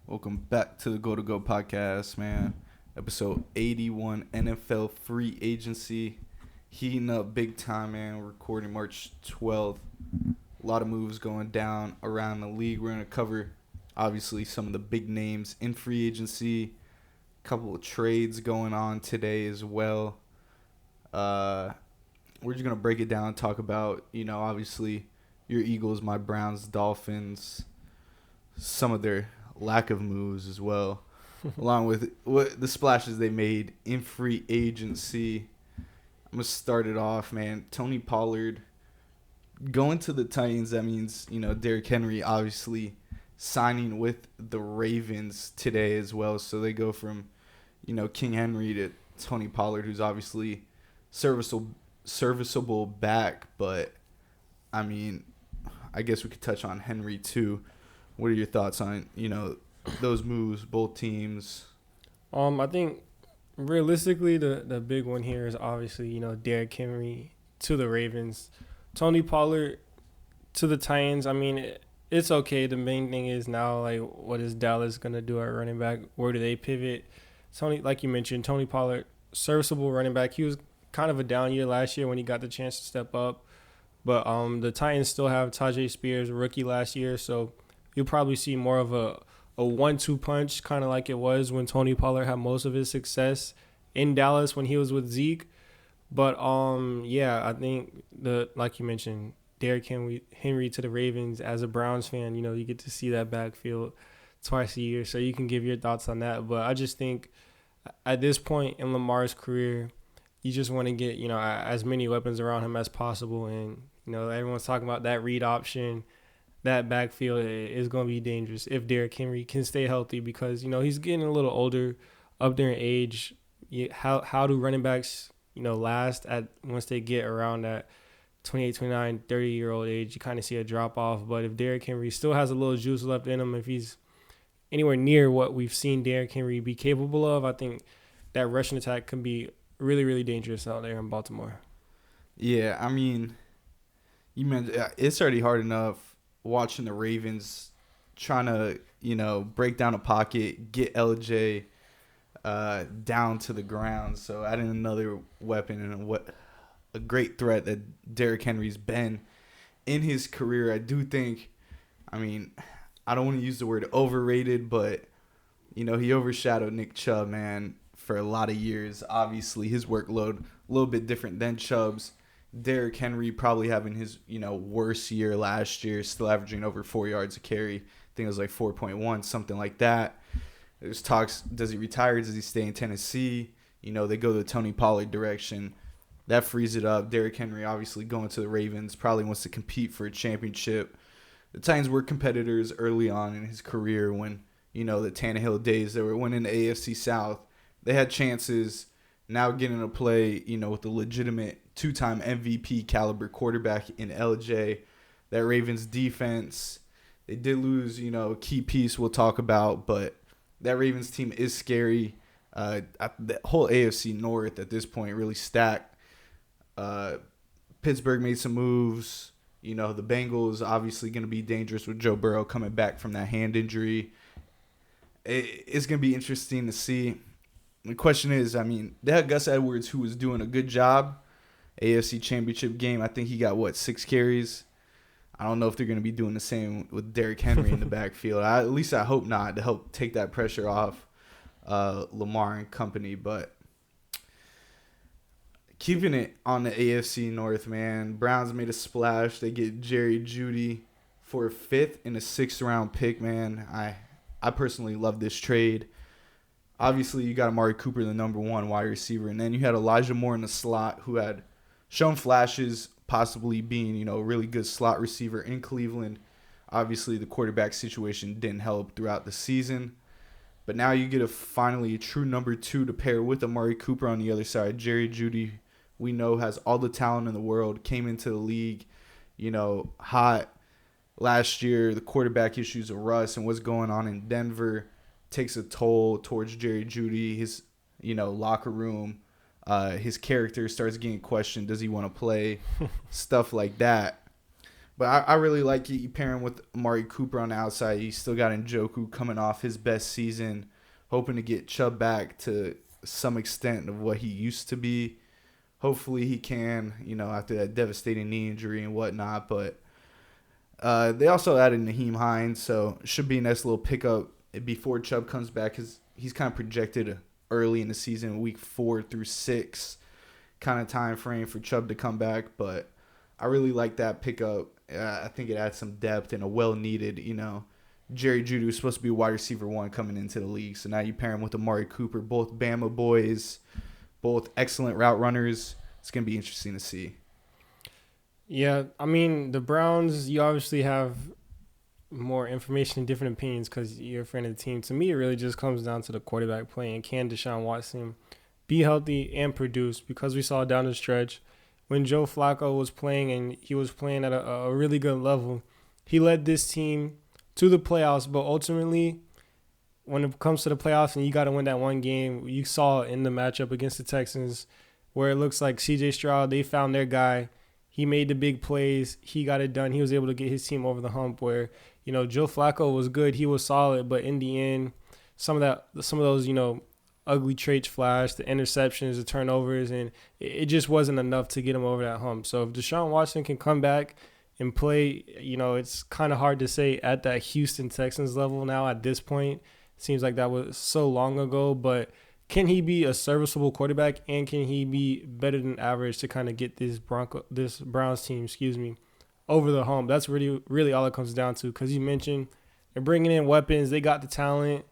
Welcome back to the Go to Go podcast, man. Episode 81, NFL free agency. Heating up big time, man. We're recording March 12th. A lot of moves going down around the league. We're going to cover, obviously, some of the big names in free agency. A couple of trades going on today as well. We're just going to break it down and talk about, obviously, your Eagles, my Browns, Dolphins, some of their lack of moves as well, along with what the splashes they made in free agency. I'm going to start it off, man. Tony Pollard going to the Titans. That means, Derrick Henry obviously signing with the Ravens today as well. So they go from, King Henry to Tony Pollard, who's obviously serviceable back. But, I mean, I guess we could touch on Henry too. What are your thoughts on, those moves, both teams? I think realistically the big one here is obviously, Derrick Henry to the Ravens. Tony Pollard to the Titans. I mean, it's okay. The main thing is now, like, what is Dallas going to do at running back? Where do they pivot? Like you mentioned, Tony Pollard, serviceable running back. He was kind of a down year last year when he got the chance to step up. But the Titans still have Tajay Spears, rookie last year, so you'll probably see more of a 1-2 punch, kind of like it was when Tony Pollard had most of his success in Dallas when he was with Zeke. But I think like you mentioned, Derrick Henry to the Ravens. As a Browns fan, you get to see that backfield twice a year, so you can give your thoughts on that. But I just think at this point in Lamar's career, you just want to get as many weapons around him as possible, and everyone's talking about that read option. That backfield is going to be dangerous if Derrick Henry can stay healthy because, he's getting a little older, up there in age. How do running backs, last at once they get around that 28, 29, 30-year-old age? You kind of see a drop-off. But if Derrick Henry still has a little juice left in him, if he's anywhere near what we've seen Derrick Henry be capable of, I think that rushing attack can be really, really dangerous out there in Baltimore. Yeah, I mean, you mentioned it's already hard enough watching the Ravens trying to, break down a pocket, get LJ down to the ground. So adding another weapon and what a great threat that Derrick Henry's been in his career. I do think, I don't want to use the word overrated, but, he overshadowed Nick Chubb, man, for a lot of years. Obviously, his workload a little bit different than Chubb's. Derrick Henry probably having his, worst year last year, still averaging over 4 yards a carry. I think it was like 4.1, something like that. There's talks, does he retire? Does he stay in Tennessee? They go the Tony Pollard direction. That frees it up. Derrick Henry obviously going to the Ravens, probably wants to compete for a championship. The Titans were competitors early on in his career when, the Tannehill days, they were winning the AFC South. They had chances. Now getting to play, with a legitimate two-time MVP caliber quarterback in LJ. That Ravens defense, they did lose, a key piece we'll talk about, but that Ravens team is scary. The whole AFC North at this point really stacked. Pittsburgh made some moves. The Bengals obviously going to be dangerous with Joe Burrow coming back from that hand injury. It's going to be interesting to see. The question is, they had Gus Edwards, who was doing a good job. AFC Championship game, I think he got, 6 carries? I don't know if they're going to be doing the same with Derrick Henry in the backfield. At least I hope not, to help take that pressure off Lamar and company. But keeping it on the AFC North, man, Browns made a splash. They get Jerry Jeudy for a 5th and a 6th-round pick, man. I personally love this trade. Obviously, you got Amari Cooper, the number 1 wide receiver, and then you had Elijah Moore in the slot, who had shown flashes, possibly being, a really good slot receiver in Cleveland. Obviously, the quarterback situation didn't help throughout the season. But now you get finally a true number 2 to pair with Amari Cooper on the other side. Jerry Jeudy, we know, has all the talent in the world, came into the league, hot last year. The quarterback issues of Russ and what's going on in Denver takes a toll towards Jerry Jeudy. His, locker room, his character starts getting questioned. Does he want to play? Stuff like that. But I really like you pairing with Amari Cooper on the outside. You still got Njoku coming off his best season, hoping to get Chubb back to some extent of what he used to be. Hopefully he can, after that devastating knee injury and whatnot. But they also added Naheem Hines, so it should be a nice little pickup before Chubb comes back, because he's kind of projected early in the season, week 4 through 6 kind of time frame for Chubb to come back. But I really like that pickup. I think it adds some depth and a well-needed, Jerry Jeudy was supposed to be wide receiver 1 coming into the league. So now you pair him with Amari Cooper, both Bama boys, both excellent route runners. It's going to be interesting to see. Yeah, I mean, the Browns, you obviously have more information and different opinions because you're a fan of the team. To me, it really just comes down to the quarterback play, and can Deshaun Watson be healthy and produce? Because we saw down the stretch when Joe Flacco was playing, and he was playing at a really good level, he led this team to the playoffs. But ultimately, when it comes to the playoffs and you got to win that one game, you saw in the matchup against the Texans where it looks like C.J. Stroud, they found their guy. He made the big plays. He got it done. He was able to get his team over the hump where, Joe Flacco was good. He was solid. But in the end, some of those, ugly traits flashed, the interceptions, the turnovers, and it just wasn't enough to get him over that hump. So if Deshaun Watson can come back and play, it's kind of hard to say at that Houston Texans level now at this point. It seems like that was so long ago, but can he be a serviceable quarterback, and can he be better than average to kind of get this Browns team, over the hump? That's really all it comes down to, because you mentioned they're bringing in weapons. They got the talent.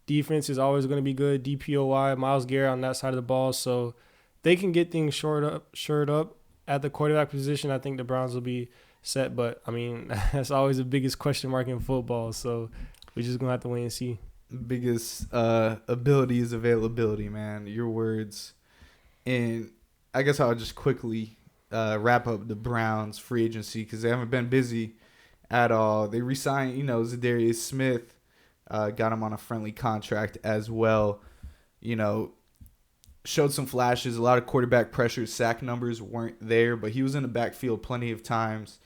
Defense is always going to be good. DPOY, Myles Garrett on that side of the ball. So they can get things shored up at the quarterback position. I think the Browns will be set. But, I mean, that's always the biggest question mark in football. So we're just going to have to wait and see. Biggest ability is availability, man. Your words. And I guess I'll just quickly wrap up the Browns free agency, because they haven't been busy at all. They re-signed, Zadarius Smith. Got him on a friendly contract as well. Showed some flashes. A lot of quarterback pressure. Sack numbers weren't there, but he was in the backfield plenty of times.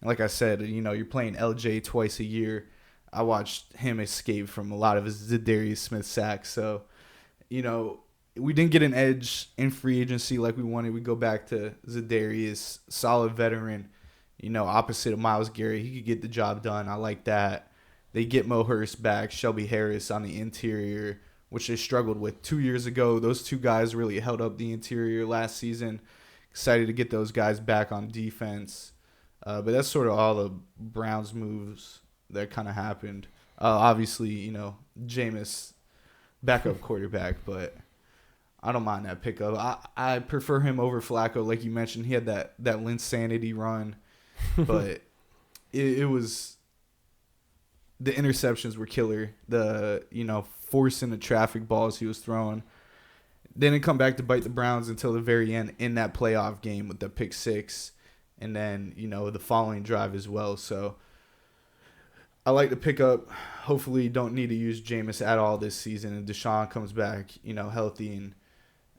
And like I said, you're playing LJ twice a year. I watched him escape from a lot of his Zadarius Smith sacks. So, we didn't get an edge in free agency like we wanted. We go back to Zadarius, solid veteran, opposite of Myles Garrett. He could get the job done. I like that. They get Mo Hurst back, Shelby Harris on the interior, which they struggled with 2 years ago. Those two guys really held up the interior last season. Excited to get those guys back on defense. But that's sort of all the Browns moves that kind of happened. Obviously, Jameis, backup quarterback, but I don't mind that pickup. I prefer him over Flacco. Like you mentioned, he had that Linsanity run, but it was – the interceptions were killer. The, forcing the traffic balls he was throwing. Didn't come back to bite the Browns until the very end in that playoff game with the pick 6. And then, the following drive as well. So I like the pickup. Hopefully don't need to use Jameis at all this season. And Deshaun comes back, healthy,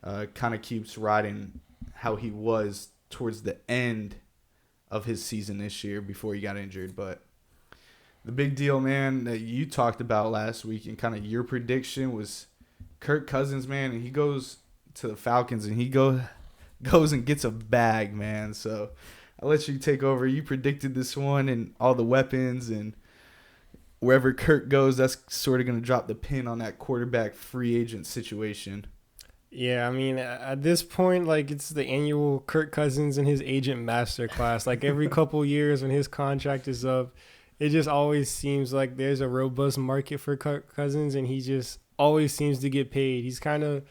and kind of keeps riding how he was towards the end of his season this year before he got injured. But the big deal, man, that you talked about last week and kind of your prediction was Kirk Cousins, man. And he goes to the Falcons, and he goes and gets a bag, man. So I'll let you take over. You predicted this one and all the weapons, and wherever Kirk goes, that's sort of going to drop the pin on that quarterback free agent situation. Yeah, I mean, at this point, it's the annual Kirk Cousins and his agent masterclass. Every couple years when his contract is up, it just always seems like there's a robust market for Kirk Cousins, and he just always seems to get paid. He's kind of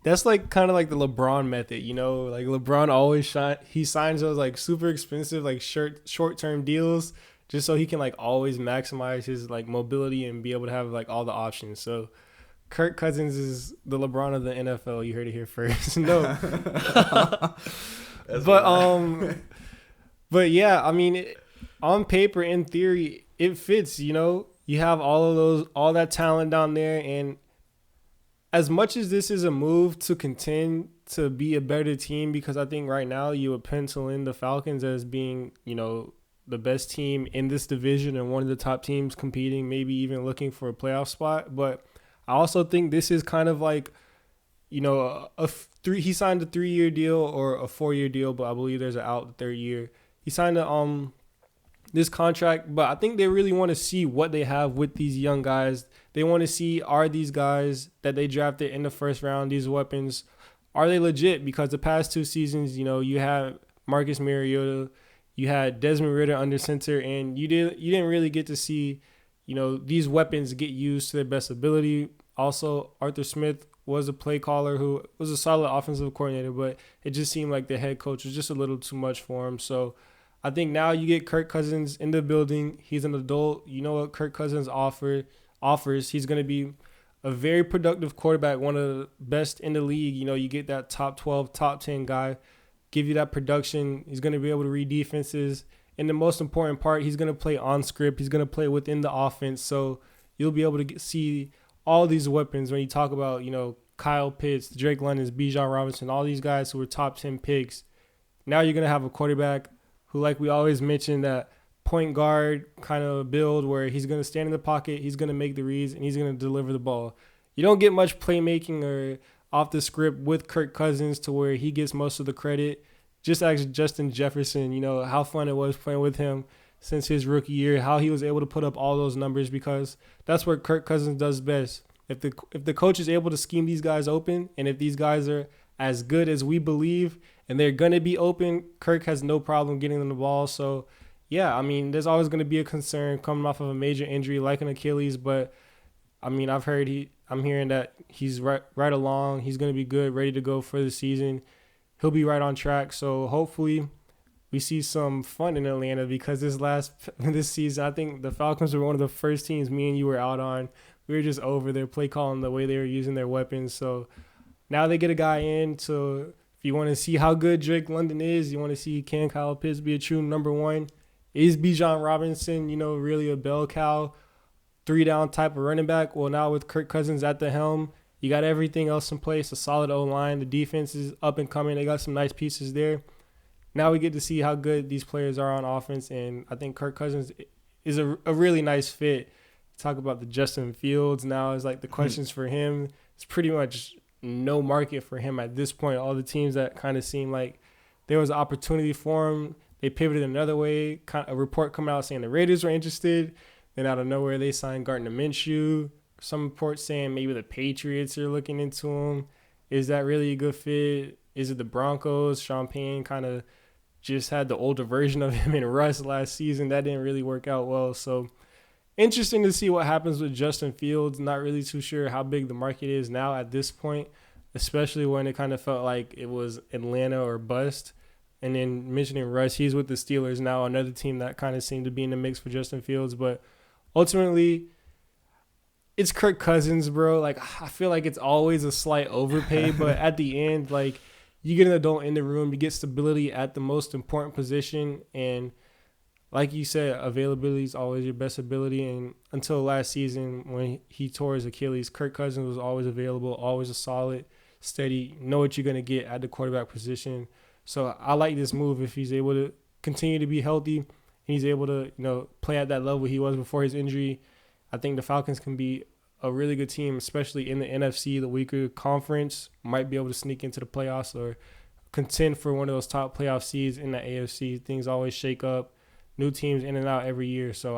that's kind of like the LeBron method, LeBron always signs those super expensive short-term deals just so he can always maximize his mobility and be able to have all the options. So Kirk Cousins is the LeBron of the NFL. You heard it here first. No. But yeah, I mean, on paper, in theory, it fits. You have all that talent down there, and as much as this is a move to contend to be a better team, because I think right now you would pencil in the Falcons as being, the best team in this division and one of the top teams competing, maybe even looking for a playoff spot. But I also think this is kind of like, he signed a 3-year deal or a 4-year deal, but I believe there's an out the third year. He signed this contract, but I think they really want to see what they have with these young guys. They want to see, are these guys that they drafted in the first round, these weapons, are they legit? Because the past 2 seasons, you had Marcus Mariota, you had Desmond Ridder under center, and you didn't really get to see, these weapons get used to their best ability. Also, Arthur Smith was a play caller who was a solid offensive coordinator, but it just seemed like the head coach was just a little too much for him. So I think now you get Kirk Cousins in the building. He's an adult. You know what Kirk Cousins offers. He's going to be a very productive quarterback, one of the best in the league. You get that top 12, top 10 guy, give you that production. He's going to be able to read defenses. And the most important part, he's going to play on script. He's going to play within the offense. So you'll be able to see all these weapons when you talk about, Kyle Pitts, Drake London, Bijan Robinson, all these guys who were top 10 picks. Now you're going to have a quarterback who, like we always mention, that point guard kind of build where he's going to stand in the pocket, he's going to make the reads, and he's going to deliver the ball. You don't get much playmaking or off the script with Kirk Cousins to where he gets most of the credit. Just ask Justin Jefferson, how fun it was playing with him since his rookie year, how he was able to put up all those numbers, because that's what Kirk Cousins does best. If the coach is able to scheme these guys open, and if these guys are as good as we believe and they're going to be open, Kirk has no problem getting them the ball. So, yeah, I mean, there's always going to be a concern coming off of a major injury like an Achilles, but I mean, I'm hearing that he's right along. He's going to be good, ready to go for the season. He'll be right on track. So hopefully we see some fun in Atlanta, because this season, I think the Falcons were one of the first teams me and you were out on. We were just over their play calling, the way they were using their weapons. So now they get a guy in. So if you want to see how good Drake London is, you want to see, can Kyle Pitts be a true number one? Is Bijan Robinson, really a bell cow, 3-down type of running back? Well, now with Kirk Cousins at the helm, you got everything else in place, a solid O-line. The defense is up and coming. They got some nice pieces there. Now we get to see how good these players are on offense, and I think Kirk Cousins is a really nice fit. Talk about the Justin Fields now is like the questions for him. It's pretty much no market for him at this point. All the teams that kind of seem like there was an opportunity for him, they pivoted another way. A report coming out saying the Raiders were interested. Then out of nowhere, they signed Gardner Minshew. Some reports saying maybe the Patriots are looking into him. Is that really a good fit? Is it the Broncos? Sean Payne kind of just had the older version of him in Russ last season. That didn't really work out well. So interesting to see what happens with Justin Fields. Not really too sure how big the market is now at this point, especially when it kind of felt like it was Atlanta or bust. And then mentioning Russ, he's with the Steelers now, another team that kind of seemed to be in the mix for Justin Fields. But ultimately, it's Kirk Cousins, bro. Like, I feel like it's always a slight overpay, but at the end, like, you get an adult in the room, you get stability at the most important position, and like you said, availability is always your best ability. And until last season when he tore his Achilles, Kirk Cousins was always available, always a solid, steady, know what you're going to get at the quarterback position. So I like this move if he's able to continue to be healthy and he's able to, play at that level he was before his injury. I think the Falcons can be a really good team, especially in the NFC, the weaker conference, might be able to sneak into the playoffs or contend for one of those top playoff seeds in the AFC. Things always shake up. New teams in and out every year. So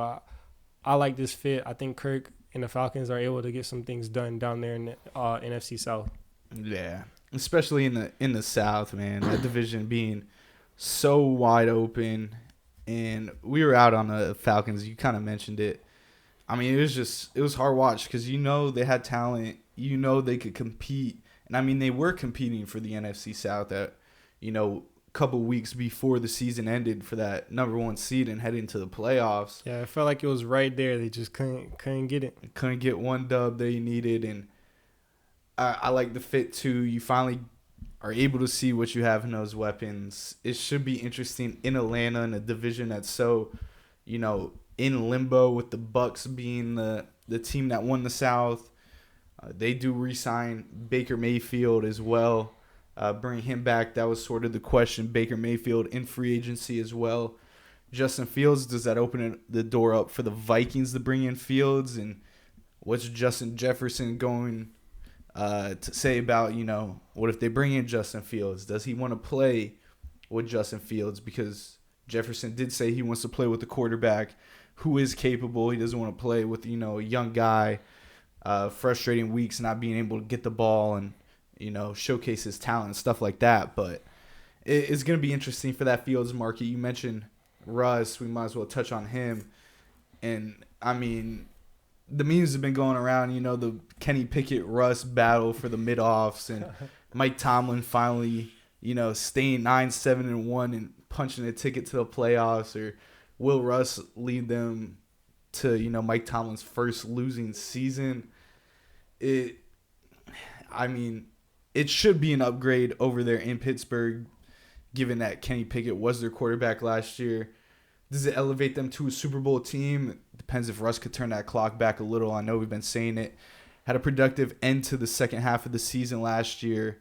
I like this fit. I think Kirk and the Falcons are able to get some things done down there in the NFC South. Yeah, especially in the South, man. That division being so wide open, and we were out on the Falcons. You kind of mentioned it. I mean, it was hard watch because they had talent. They could compete, and I mean they were competing for the NFC South at couple weeks before the season ended for that number 1 seed and heading to the playoffs. Yeah, it felt like it was right there. They just couldn't get it. Couldn't get one dub they needed, and I like the fit too. You finally are able to see what you have in those weapons. It should be interesting in Atlanta, in a division that's so, in limbo, with the Bucks being the team that won the South. They do re-sign Baker Mayfield as well. Bring him back. That was sort of the question. Baker Mayfield in free agency as well. Justin Fields, does that open the door up for the Vikings to bring in Fields? And what's Justin Jefferson going to say about, what if they bring in Justin Fields? Does he want to play with Justin Fields? Because Jefferson did say he wants to play with the quarterback who is capable. He doesn't want to play with, a young guy, frustrating weeks, not being able to get the ball and, showcase his talent and stuff like that. But it's going to be interesting for that Fields market. You mentioned Russ. We might as well touch on him. And, I mean, the memes have been going around, the Kenny Pickett-Russ battle for the mid-offs, and Mike Tomlin finally, staying 9-7-1 and punching a ticket to the playoffs, or will Russ lead them to, Mike Tomlin's first losing season? It should be an upgrade over there in Pittsburgh, given that Kenny Pickett was their quarterback last year. Does it elevate them to a Super Bowl team? It depends if Russ could turn that clock back a little. I know we've been saying it. Had a productive end to the second half of the season last year.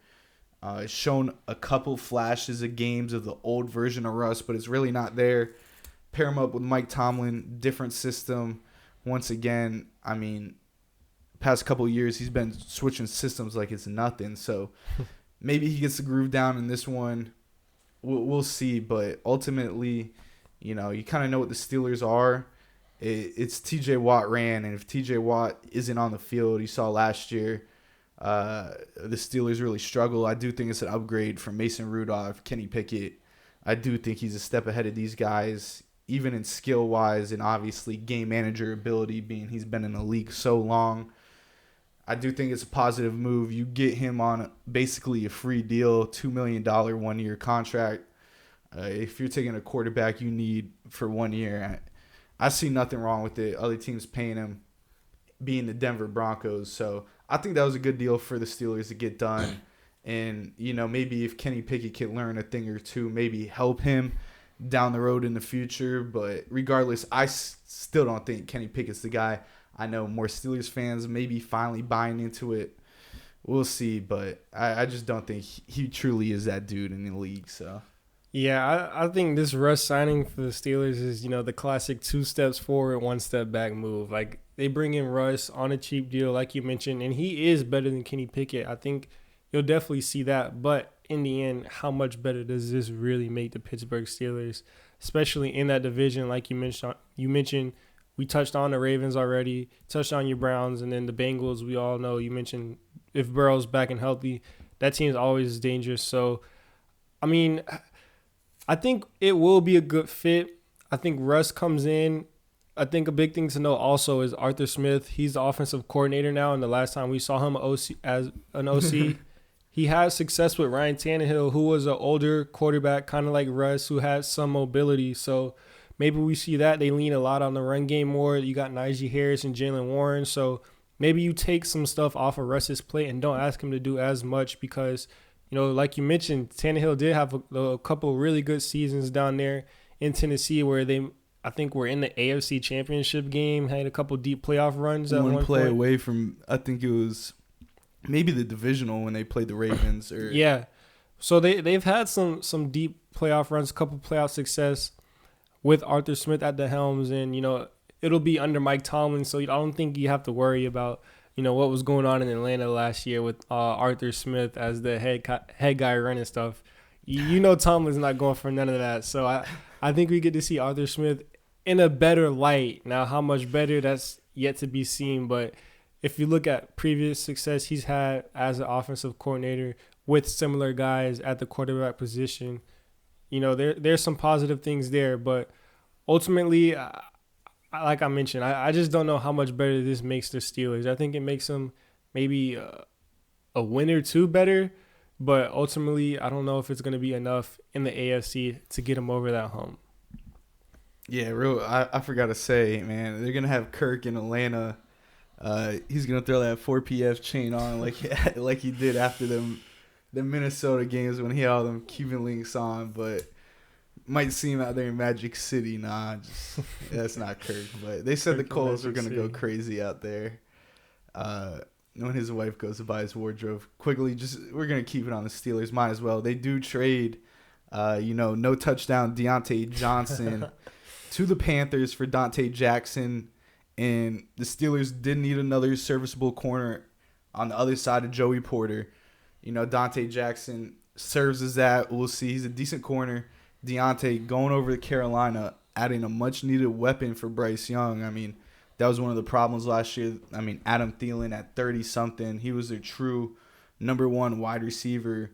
Shown a couple flashes of games of the old version of Russ, but it's really not there. Pair him up with Mike Tomlin, different system. Once again, past couple of years, he's been switching systems like it's nothing. So maybe he gets the groove down in this one. We'll see, but ultimately, you kind of know what the Steelers are. It's T.J. Watt ran, and if T.J. Watt isn't on the field, you saw last year, the Steelers really struggle. I do think it's an upgrade from Mason Rudolph, Kenny Pickett. I do think he's a step ahead of these guys, even in skill-wise and obviously game manager ability, being he's been in the league so long. I do think it's a positive move. You get him on basically a free deal, $2 million one-year contract. If you're taking a quarterback you need for 1 year, I see nothing wrong with it. Other teams paying him, being the Denver Broncos. So I think that was a good deal for the Steelers to get done. And, maybe if Kenny Pickett can learn a thing or two, maybe help him down the road in the future. But regardless, I still don't think Kenny Pickett's the guy. I know more Steelers fans maybe finally buying into it. We'll see, but I just don't think he truly is that dude in the league. So, yeah, I think this Russ signing for the Steelers is, the classic 2 steps forward, 1 step back move. Like, they bring in Russ on a cheap deal, like you mentioned, and he is better than Kenny Pickett. I think you'll definitely see that. But in the end, how much better does this really make the Pittsburgh Steelers, especially in that division? Like you mentioned. We touched on the Ravens already, touched on your Browns, and then the Bengals, we all know. You mentioned if Burrow's back and healthy, that team's always dangerous. So, I think it will be a good fit. I think Russ comes in. I think a big thing to know also is Arthur Smith. He's the offensive coordinator now, and the last time we saw him as an OC, he had success with Ryan Tannehill, who was an older quarterback, kind of like Russ, who had some mobility. So, maybe we see that. They lean a lot on the run game more. You got Najee Harris and Jalen Warren. So maybe you take some stuff off of Russ's plate and don't ask him to do as much because, like you mentioned, Tannehill did have a couple really good seasons down there in Tennessee where I think were in the AFC Championship game, had a couple deep playoff runs at one play point. Away from, I think it was maybe the divisional when they played the Ravens. Yeah. So they've had some deep playoff runs, a couple playoff success with Arthur Smith at the helms, and it'll be under Mike Tomlin, so I don't think you have to worry about what was going on in Atlanta last year with Arthur Smith as the head guy running stuff. Tomlin's not going for none of that, so I think we get to see Arthur Smith in a better light. Now, how much better, that's yet to be seen, but if you look at previous success he's had as an offensive coordinator with similar guys at the quarterback position, there's some positive things there, but ultimately, like I mentioned, I just don't know how much better this makes the Steelers. I think it makes them maybe a win or two better, but ultimately, I don't know if it's going to be enough in the AFC to get them over that hump. Yeah, I forgot to say, man, they're going to have Kirk in Atlanta. He's going to throw that 4PF chain on like he did after the Minnesota games when he had all them Cuban links on, but might see him out there in Magic City. That's not Kirk. But they said the Colts are going to go crazy out there. when his wife goes to buy his wardrobe. Quickly, we're gonna keep it on the Steelers. Might as well. They do trade, no touchdown Deontay Johnson to the Panthers for Dante Jackson, and the Steelers did need another serviceable corner on the other side of Joey Porter. Dante Jackson serves as that. We'll see. He's a decent corner. Deontay going over to Carolina, adding a much-needed weapon for Bryce Young. I mean, that was one of the problems last year. I mean, Adam Thielen at 30-something, he was their true number one wide receiver.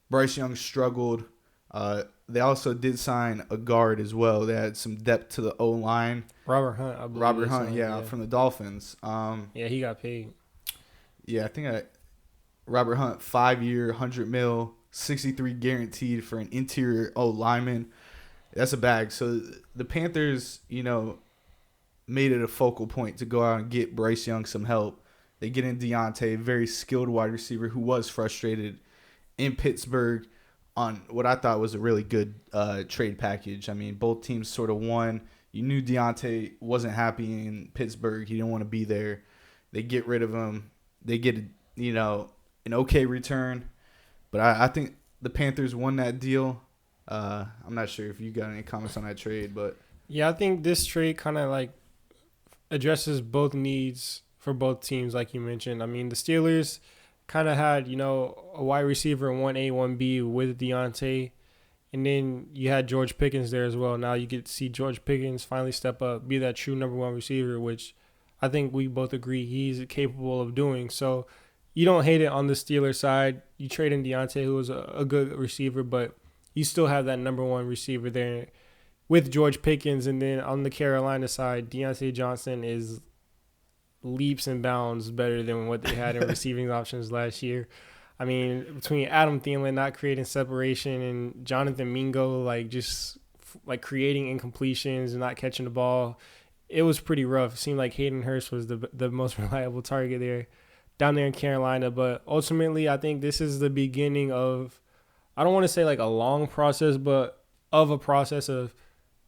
Bryce Young struggled. They also did sign a guard as well. They had some depth to the O-line. Robert Hunt, I believe. Robert Hunt, yeah, from the Dolphins. Yeah, he got paid. Yeah, I think Robert Hunt, 5-year, $100 million, 63 guaranteed for an interior lineman. That's a bag. So the Panthers, made it a focal point to go out and get Bryce Young some help. They get in Deontay, a very skilled wide receiver who was frustrated in Pittsburgh on what I thought was a really good trade package. I mean, both teams sort of won. You knew Deontay wasn't happy in Pittsburgh. He didn't want to be there. They get rid of him. They get, an okay return. But I think the Panthers won that deal. I'm not sure if you got any comments on that trade, but yeah, I think this trade kind of addresses both needs for both teams, like you mentioned. I mean, the Steelers kind of had a wide receiver in 1A, 1B with Deontay, and then you had George Pickens there as well. Now you get to see George Pickens finally step up, be that true number one receiver, which I think we both agree he's capable of doing. So you don't hate it on the Steelers side. You trade in Deontay, who was a good receiver, but you still have that number one receiver there with George Pickens. And then on the Carolina side, Deontay Johnson is leaps and bounds better than what they had in receiving options last year. I mean, between Adam Thielen not creating separation and Jonathan Mingo, creating incompletions and not catching the ball, it was pretty rough. It seemed like Hayden Hurst was the most reliable target there down there in Carolina. But ultimately, I think this is the beginning of, I don't want to say a long process, but of a process of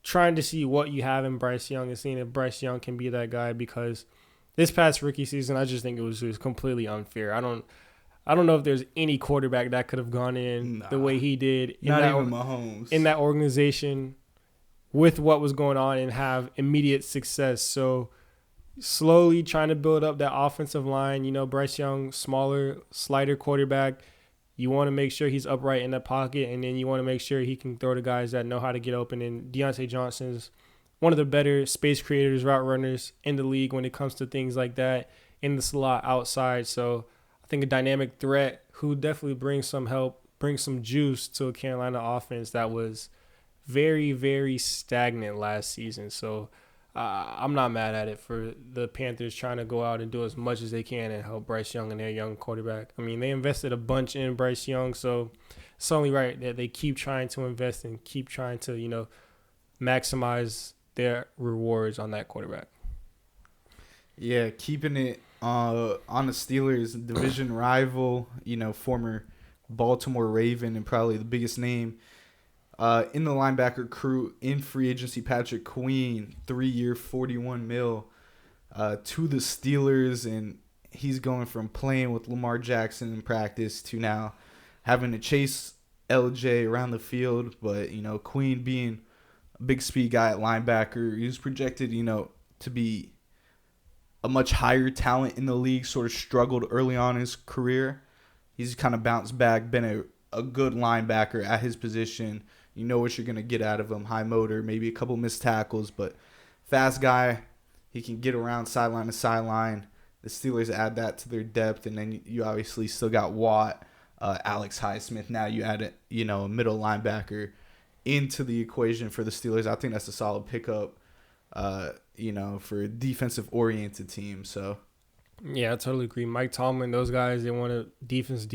trying to see what you have in Bryce Young and seeing if Bryce Young can be that guy, because this past rookie season, I just think it was completely unfair. I don't know if there's any quarterback that could have gone in the way he did not even Mahomes in that organization with what was going on and have immediate success. So slowly trying to build up that offensive line. Bryce Young, smaller, slighter quarterback. You want to make sure he's upright in the pocket, and then you want to make sure he can throw to guys that know how to get open. And Deontay Johnson's one of the better space creators, route runners in the league when it comes to things like that in the slot outside. So I think a dynamic threat who definitely brings some help, brings some juice to a Carolina offense that was very, very stagnant last season. So I'm not mad at it for the Panthers trying to go out and do as much as they can and help Bryce Young and their young quarterback. I mean, they invested a bunch in Bryce Young, so it's only right that they keep trying to invest and keep trying to, maximize their rewards on that quarterback. Yeah, keeping it on the Steelers, division rival, former Baltimore Raven and probably the biggest name in the linebacker crew in free agency, Patrick Queen, 3-year, $41 million to the Steelers, and he's going from playing with Lamar Jackson in practice to now having to chase LJ around the field. But Queen being a big speed guy at linebacker, he was projected to be a much higher talent in the league. Sort of struggled early on in his career. He's kind of bounced back, been a good linebacker at his position. You know what you're going to get out of him. High motor, maybe a couple missed tackles, but fast guy. He can get around sideline to sideline. The Steelers add that to their depth, and then you obviously still got Watt, Alex Highsmith. Now you add a middle linebacker into the equation for the Steelers. I think that's a solid pickup, for a defensive-oriented team. So, yeah, I totally agree. Mike Tomlin, those guys, they want a defense.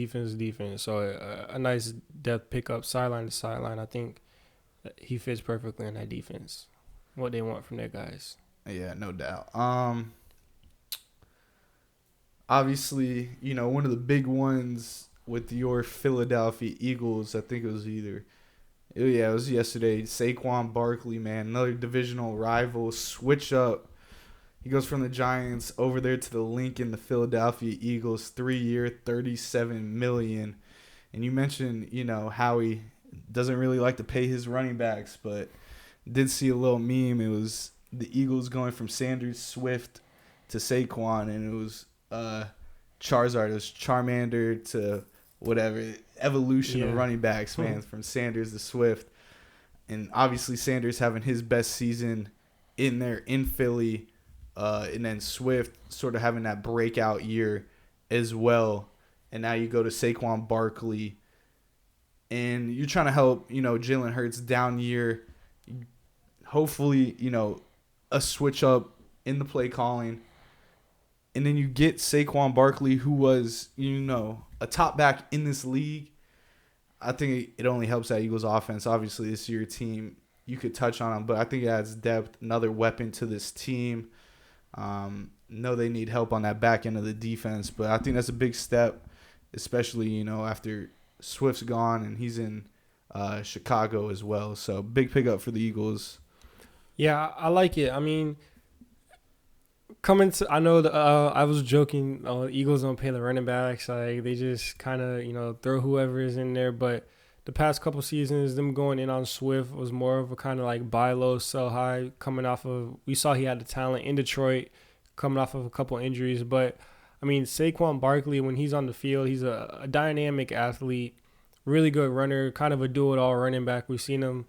So a nice depth pickup, sideline to sideline. I think he fits perfectly in that defense. What they want from their guys. Yeah, no doubt. Obviously, one of the big ones with your Philadelphia Eagles, I think it was yesterday. Saquon Barkley, man, another divisional rival, switch up. He goes from the Giants over there to the Lincoln, the Philadelphia Eagles, 3-year, $37 million. And you mentioned, how he doesn't really like to pay his running backs, but did see a little meme. It was the Eagles going from Sanders, Swift to Saquon, and it was Charizard. It was Charmander to whatever evolution of running backs, man, from Sanders to Swift. And obviously Sanders having his best season in Philly, and then Swift sort of having that breakout year as well. And now you go to Saquon Barkley, and you're trying to help, Jalen Hurts down year. Hopefully, a switch up in the play calling. And then you get Saquon Barkley, who was, a top back in this league. I think it only helps that Eagles offense. Obviously, this is your team. You could touch on them, but I think it adds depth, another weapon to this team. Know they need help on that back end of the defense, but I think that's a big step, especially, after Swift's gone and he's in Chicago as well. So big pickup for the Eagles. Yeah, I like it. I mean, I know I was joking. Eagles don't pay the running backs. Like they just kind of throw whoever is in there. But the past couple seasons, them going in on Swift was more of a kind of like buy low, sell high. Coming off of, we saw he had the talent in Detroit, coming off of a couple injuries. But I mean, Saquon Barkley, when he's on the field, he's a dynamic athlete, really good runner, kind of a do-it-all running back. We've seen him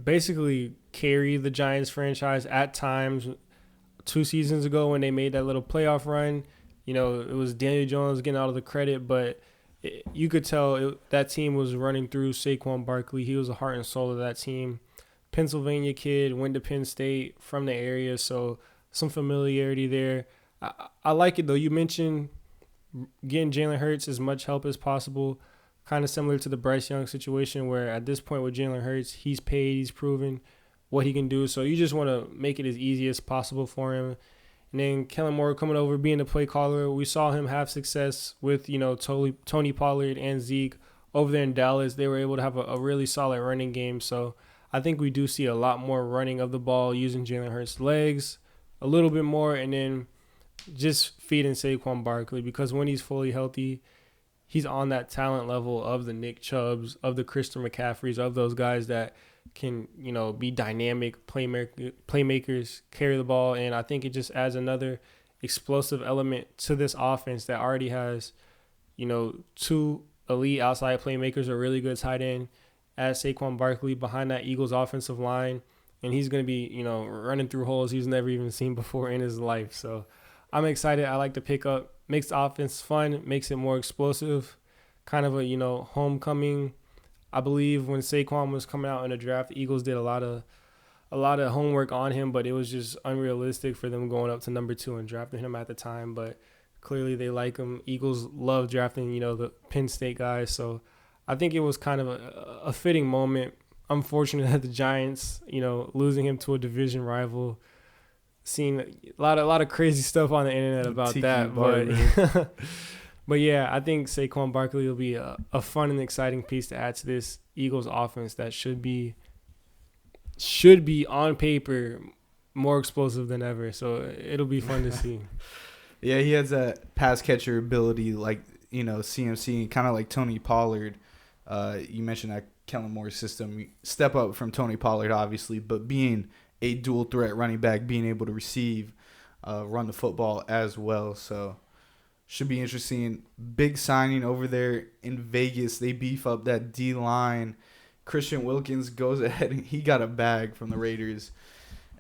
basically carry the Giants franchise at times. 2 seasons ago when they made that little playoff run, it was Daniel Jones getting all of the credit, but you could tell that team was running through Saquon Barkley. He was the heart and soul of that team. Pennsylvania kid, went to Penn State from the area, so some familiarity there. I like it, though. You mentioned getting Jalen Hurts as much help as possible, kind of similar to the Bryce Young situation where at this point with Jalen Hurts, he's paid, he's proven what he can do. So you just want to make it as easy as possible for him. And then Kellen Moore coming over, being the play caller. We saw him have success with, Tony Pollard and Zeke over there in Dallas. They were able to have a really solid running game. So I think we do see a lot more running of the ball using Jalen Hurts' legs a little bit more, and then just feeding Saquon Barkley, because when he's fully healthy, he's on that talent level of the Nick Chubbs, of the Christian McCaffreys, of those guys that can, be dynamic playmakers, carry the ball. And I think it just adds another explosive element to this offense that already has, 2 elite outside playmakers, a really good tight end as Saquon Barkley behind that Eagles offensive line. And he's going to be, running through holes he's never even seen before in his life. So I'm excited. I like to pick up, makes the offense fun, makes it more explosive, kind of a, homecoming. I believe when Saquon was coming out in the draft, the Eagles did a lot of homework on him, but it was just unrealistic for them going up to number 2 and drafting him at the time. But clearly they like him. Eagles love drafting, the Penn State guys. So I think it was kind of a fitting moment. Unfortunate that the Giants, losing him to a division rival. Seen a lot of crazy stuff on the internet about that, but but yeah, I think Saquon Barkley will be a fun and exciting piece to add to this Eagles offense that should be on paper more explosive than ever. So it'll be fun to see. Yeah, he has that pass catcher ability, like CMC, kind of like Tony Pollard. You mentioned that Kellen Moore system, step up from Tony Pollard, obviously, but being a dual threat running back, being able to receive, run the football as well. So should be interesting. Big signing over there in Vegas. They beef up that D line. Christian Wilkins goes ahead and he got a bag from the Raiders.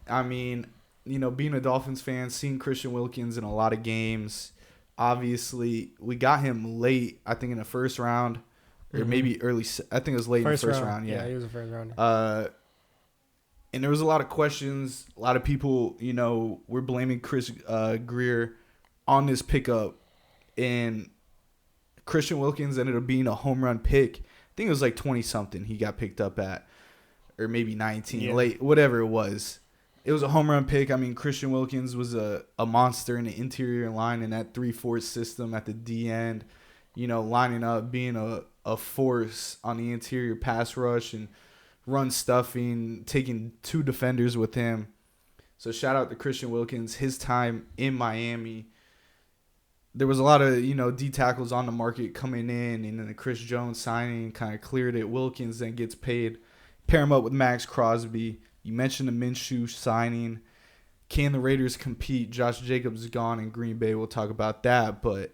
I mean, being a Dolphins fan, seeing Christian Wilkins in a lot of games. Obviously, we got him late, I think in the first round, or maybe early. I think it was late in the first round. Yeah, he was a first rounder. And there was a lot of questions. A lot of people, were blaming Chris Greer on this pickup. And Christian Wilkins ended up being a home run pick. I think it was like 20-something he got picked up at. Or maybe 19, late, whatever it was. It was a home run pick. I mean, Christian Wilkins was a monster in the interior line in that 3-4 system at the D end. Lining up, being a force on the interior pass rush and run stuffing, taking 2 defenders with him. So shout out to Christian Wilkins. His time in Miami, there was a lot of, D tackles on the market coming in, and then the Chris Jones signing kind of cleared it. Wilkins then gets paid. Pair him up with Max Crosby. You mentioned the Minshew signing. Can the Raiders compete? Josh Jacobs is gone in Green Bay. We'll talk about that. But,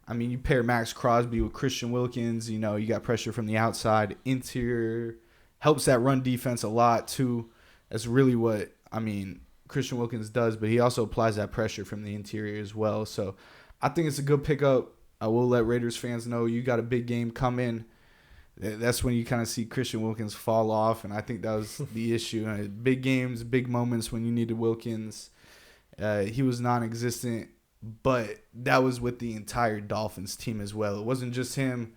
you pair Max Crosby with Christian Wilkins. You got pressure from the outside. Interior helps that run defense a lot, too. That's really what, Christian Wilkins does. But he also applies that pressure from the interior as well. So, I think it's a good pickup. I will let Raiders fans know you got a big game coming. That's when you kind of see Christian Wilkins fall off, and I think that was the issue. Big games, big moments when you needed Wilkins. He was non-existent, but that was with the entire Dolphins team as well. It wasn't just him.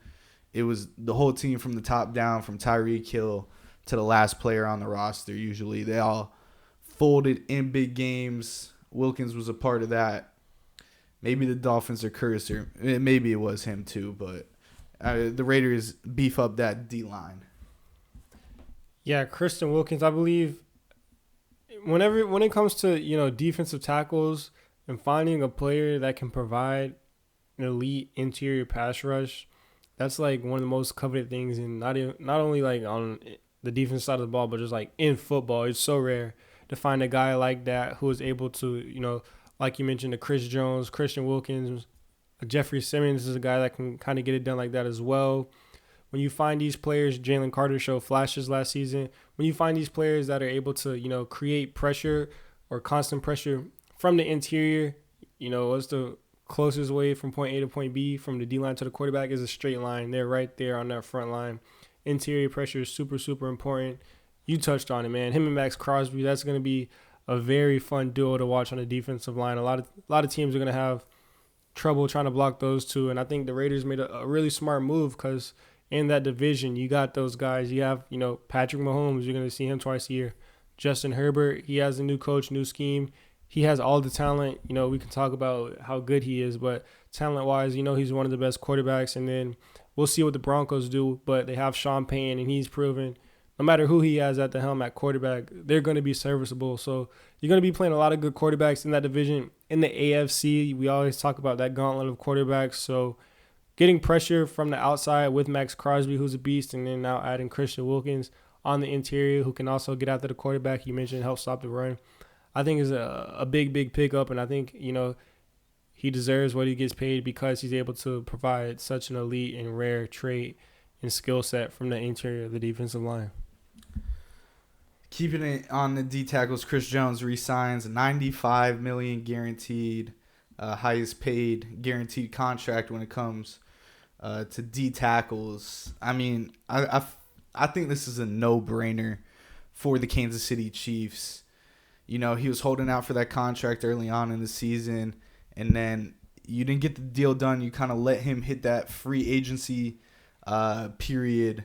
It was the whole team from the top down, from Tyreek Hill to the last player on the roster usually. They all folded in big games. Wilkins was a part of that. Maybe the Dolphins are cursed, or maybe it was him too, but the Raiders beef up that D-line. Yeah, Christian Wilkins, I believe when it comes to, defensive tackles and finding a player that can provide an elite interior pass rush, that's like one of the most coveted things, and not only like on the defense side of the ball, but just like in football. It's so rare to find a guy like that who is able to, like you mentioned, the Chris Jones, Christian Wilkins, Jeffrey Simmons is a guy that can kind of get it done like that as well. When you find these players, Jalen Carter showed flashes last season. When you find these players that are able to, create pressure or constant pressure from the interior, what's the closest way from point A to point B from the D-line to the quarterback is a straight line. They're right there on that front line. Interior pressure is super, super important. You touched on it, man. Him and Max Crosby, that's going to be a very fun duo to watch on the defensive line. A lot of teams are going to have trouble trying to block those two, and I think the Raiders made a really smart move because in that division, you got those guys. You have, Patrick Mahomes. You're going to see him twice a year. Justin Herbert, he has a new coach, new scheme. He has all the talent. We can talk about how good he is, but talent-wise, he's one of the best quarterbacks, and then we'll see what the Broncos do, but they have Sean Payton, and he's proven no matter who he has at the helm at quarterback, they're going to be serviceable. So you're going to be playing a lot of good quarterbacks in that division. In the AFC, we always talk about that gauntlet of quarterbacks. So getting pressure from the outside with Max Crosby, who's a beast, and then now adding Christian Wilkins on the interior, who can also get after the quarterback. You mentioned help stop the run. I think is a big, big pickup, and I think, he deserves what he gets paid because he's able to provide such an elite and rare trait and skill set from the interior of the defensive line. Keeping it on the D tackles, Chris Jones re-signs $95 million guaranteed, highest paid guaranteed contract when it comes to D tackles. I think this is a no-brainer for the Kansas City Chiefs. He was holding out for that contract early on in the season, and then you didn't get the deal done. You kind of let him hit that free agency period,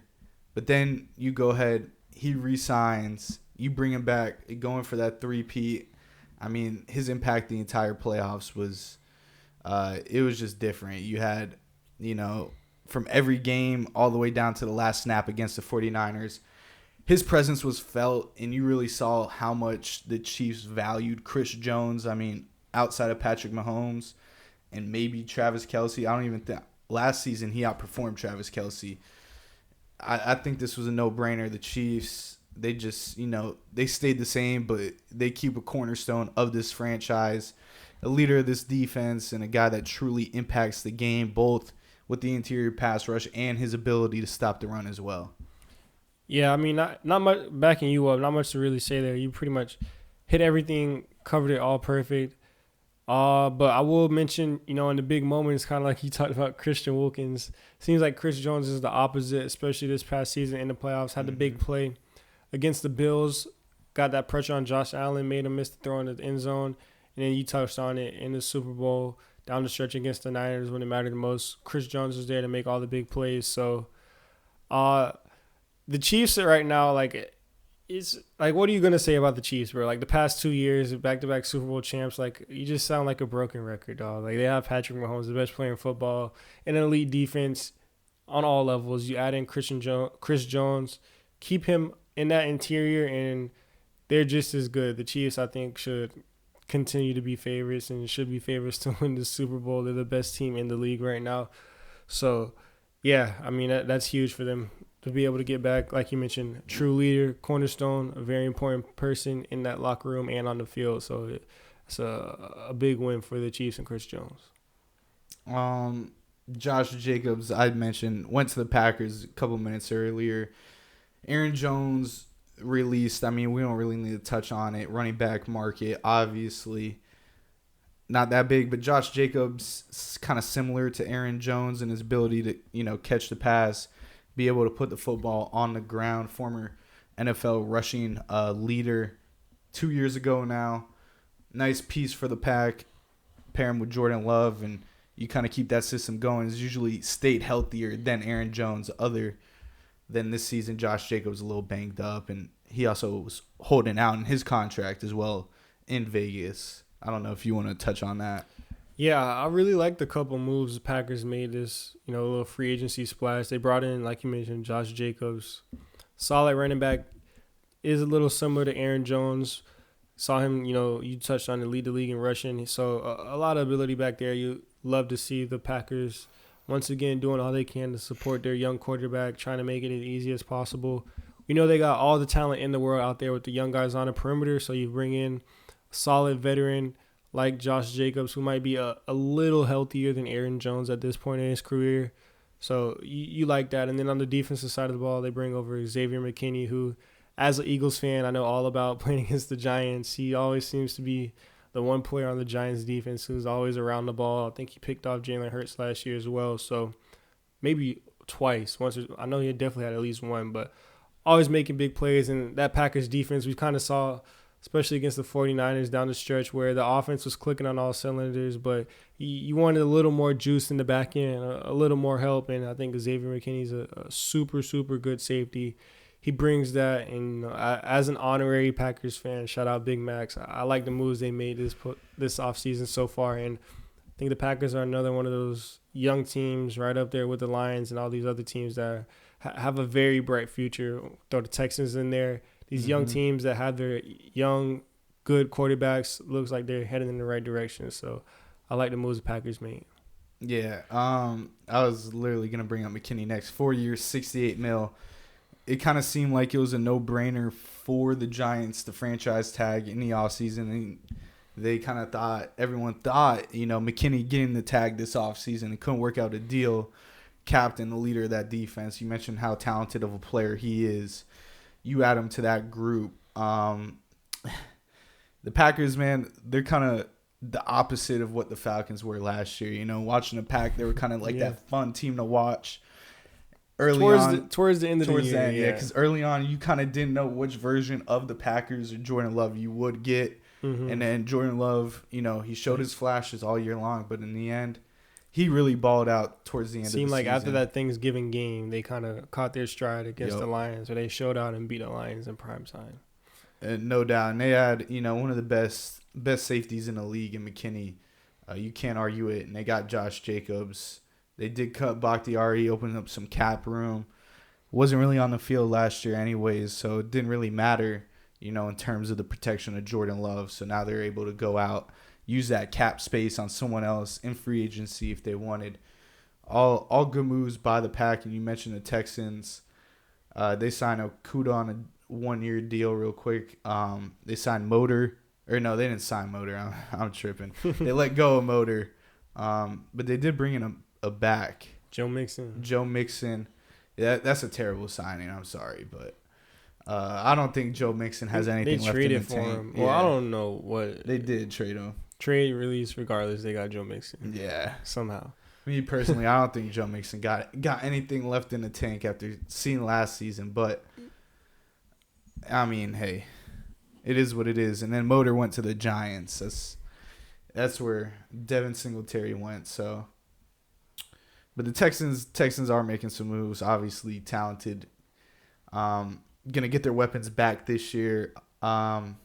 but then you go ahead. He resigns. You bring him back, going for that three-peat. His impact the entire playoffs was it was just different. You had, from every game all the way down to the last snap against the 49ers, his presence was felt, and you really saw how much the Chiefs valued Chris Jones. Outside of Patrick Mahomes and maybe Travis Kelce, I don't even think last season he outperformed Travis Kelce. I think this was a no-brainer. The Chiefs, they just, they stayed the same, but they keep a cornerstone of this franchise, a leader of this defense, and a guy that truly impacts the game, both with the interior pass rush and his ability to stop the run as well. Yeah, not much backing you up, not much to really say there. You pretty much hit everything, covered it all perfect. But I will mention, in the big moments, kind of like you talked about Christian Wilkins, seems like Chris Jones is the opposite, especially this past season in the playoffs, had the big play against the Bills, got that pressure on Josh Allen, made him miss the throw in the end zone, and then you touched on it in the Super Bowl, down the stretch against the Niners when it mattered the most. Chris Jones was there to make all the big plays. So the Chiefs right now, it's like, what are you going to say about the Chiefs, bro? The past 2 years, back-to-back Super Bowl champs, you just sound like a broken record, dog. They have Patrick Mahomes, the best player in football, an elite defense on all levels. You add in Chris Jones, keep him in that interior, and they're just as good. The Chiefs, I think, should continue to be favorites and should be favorites to win the Super Bowl. They're the best team in the league right now. So, yeah, I mean, that's huge for them to be able to get back, like you mentioned, true leader, cornerstone, a very important person in that locker room and on the field. So it's a big win for the Chiefs and Chris Jones. Josh Jacobs, I mentioned, went to the Packers a couple minutes earlier. Aaron Jones released. I mean, we don't really need to touch on it. Running back market, obviously not that big, but Josh Jacobs is kind of similar to Aaron Jones in his ability to, catch the pass, be able to put the football on the ground. Former NFL rushing leader 2 years ago now. Nice piece for the pack. Pair him with Jordan Love, and you kind of keep that system going. It's usually stayed healthier than Aaron Jones. Other than this season, Josh Jacobs a little banged up, and he also was holding out in his contract as well in Vegas. I don't know if you want to touch on that. Yeah, I really like the couple moves the Packers made this, a little free agency splash. They brought in, like you mentioned, Josh Jacobs. Solid running back, is a little similar to Aaron Jones. Saw him, you touched on it, lead the league in rushing. So a lot of ability back there. You love to see the Packers once again doing all they can to support their young quarterback, trying to make it as easy as possible. We know they got all the talent in the world out there with the young guys on the perimeter, so you bring in a solid veteran like Josh Jacobs, who might be a little healthier than Aaron Jones at this point in his career. So you like that. And then on the defensive side of the ball, they bring over Xavier McKinney, who, as an Eagles fan, I know all about playing against the Giants. He always seems to be the one player on the Giants defense who's always around the ball. I think he picked off Jalen Hurts last year as well. So maybe twice. I know he definitely had at least one, but always making big plays. And that Packers defense, we kind of saw, especially against the 49ers down the stretch, where the offense was clicking on all cylinders, but you wanted a little more juice in the back end, a little more help. And I think Xavier McKinney's a super, super good safety. He brings that, and as an honorary Packers fan, shout out Big Max. I like the moves they made this offseason so far, and I think the Packers are another one of those young teams right up there with the Lions and all these other teams that have a very bright future. Throw the Texans in there. These young teams that have their young, good quarterbacks, looks like they're heading in the right direction. So I like the moves the Packers made. Yeah, I was literally going to bring up McKinney next. 4 years, $68 million. It kind of seemed like it was a no-brainer for the Giants to franchise tag in the offseason. And they kind of everyone thought, McKinney getting the tag this offseason, it couldn't work out a deal. Captain, the leader of that defense. You mentioned how talented of a player he is. You add him to that group. The Packers, man, they're kind of the opposite of what the Falcons were last year. Watching the Pack, they were kind of like that fun team to watch. Towards the end of the year. Because early on, you kind of didn't know which version of the Packers or Jordan Love you would get. Mm-hmm. And then Jordan Love, he showed his flashes all year long. But in the end, he really balled out towards the end of the season. Seemed like after that Thanksgiving game, they kind of caught their stride against the Lions. Where they showed out and beat the Lions in prime time. No doubt. And they had, one of the best safeties in the league in McKinney. You can't argue it. And they got Josh Jacobs. They did cut Bakhtiari, opening up some cap room. Wasn't really on the field last year anyways, so it didn't really matter, in terms of the protection of Jordan Love. So now they're able to go out, use that cap space on someone else in free agency if they wanted. All good moves by the Pack. And you mentioned the Texans. They signed Okudah on a 1-year deal real quick. They signed Motor. Or no, they didn't sign Motor. I'm tripping. They let go of Motor. But they did bring in a back. Joe Mixon. Yeah, that's a terrible signing. I'm sorry, but I don't think Joe Mixon has anything left in the tank. They traded for him. Well, I don't know what. They did trade him. Trade release, regardless, they got Joe Mixon. Yeah. Somehow. Me personally, I don't think Joe Mixon got anything left in the tank after seeing last season. But, I mean, hey, it is what it is. And then Motor went to the Giants. That's where Devin Singletary went, so. But the Texans are making some moves. Obviously talented. Gonna get their weapons back this year. Tank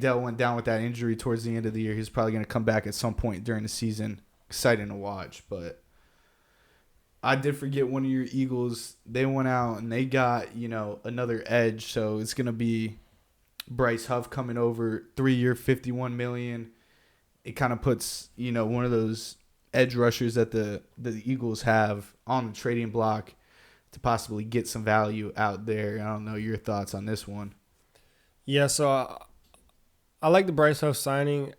Dell went down with that injury towards the end of the year. He's probably gonna come back at some point during the season. Exciting to watch, but I did forget one of your Eagles. They went out and they got, another edge. So it's going to be Bryce Huff coming over, 3-year, $51 million. It kind of puts, one of those edge rushers that the Eagles have on the trading block to possibly get some value out there. I don't know your thoughts on this one. Yeah, so I like the Bryce Huff signing.